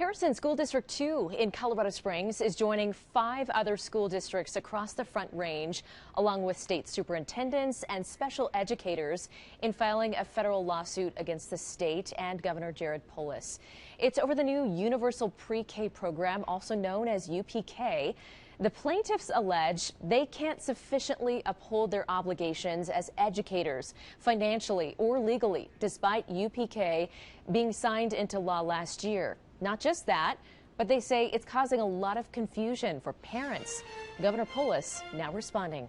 Harrison School District 2 in Colorado Springs is joining 5 other school districts across the Front Range, along with state superintendents and special educators, in filing a federal lawsuit against the state and Governor Jared Polis. It's over the new Universal Pre-K program, also known as UPK. The plaintiffs allege they can't sufficiently uphold their obligations as educators, financially or legally, despite UPK being signed into law last year. Not just that, but they say it's causing a lot of confusion for parents. Governor Polis now responding.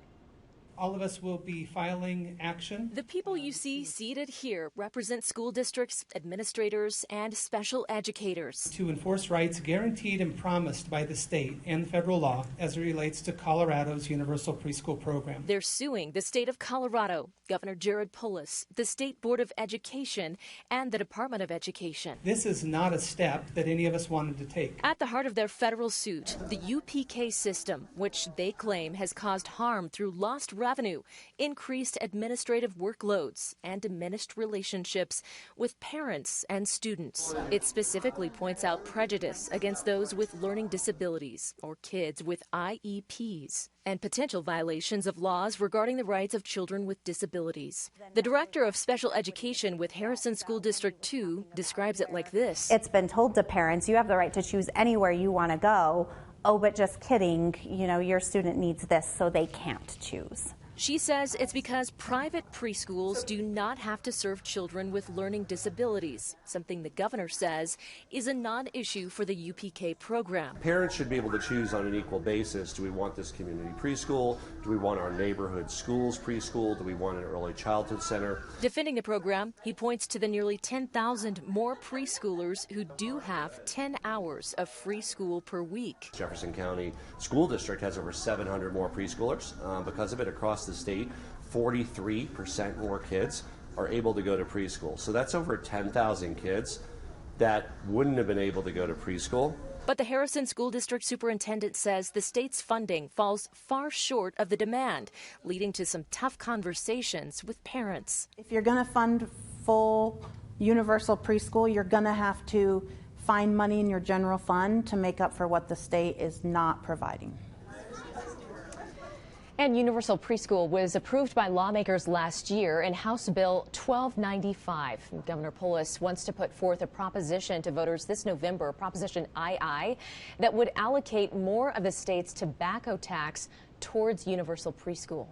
All of us will be filing action. The people you see seated here represent school districts, administrators, and special educators. To enforce rights guaranteed and promised by the state and federal law as it relates to Colorado's Universal Preschool Program. They're suing the state of Colorado, Governor Jared Polis, the State Board of Education, and the Department of Education. This is not a step that any of us wanted to take. At the heart of their federal suit, the UPK system, which they claim has caused harm through lost revenue, increased administrative workloads, and diminished relationships with parents and students. It specifically points out prejudice against those with learning disabilities or kids with IEPs, and potential violations of laws regarding the rights of children with disabilities. The director of special education with Harrison School District 2 describes it like this. It's been told to parents, you have the right to choose anywhere you want to go. Oh, but just kidding, your student needs this, so they can't choose. She says it's because private preschools do not have to serve children with learning disabilities, something the governor says is a non-issue for the UPK program. Parents should be able to choose on an equal basis. Do we want this community preschool? Do we want our neighborhood schools preschool? Do we want an early childhood center? Defending the program, he points to the nearly 10,000 more preschoolers who do have 10 hours of free school per week. Jefferson County School District has over 700 more preschoolers. Because of it, across the state, 43% more kids are able to go to preschool. So that's over 10,000 kids that wouldn't have been able to go to preschool. But the Harrison School District superintendent says the state's funding falls far short of the demand, leading to some tough conversations with parents. If you're going to fund full universal preschool, you're going to have to find money in your general fund to make up for what the state is not providing. And universal preschool was approved by lawmakers last year in House Bill 1295. Governor Polis wants to put forth a proposition to voters this November, Proposition II, that would allocate more of the state's tobacco tax towards universal preschool.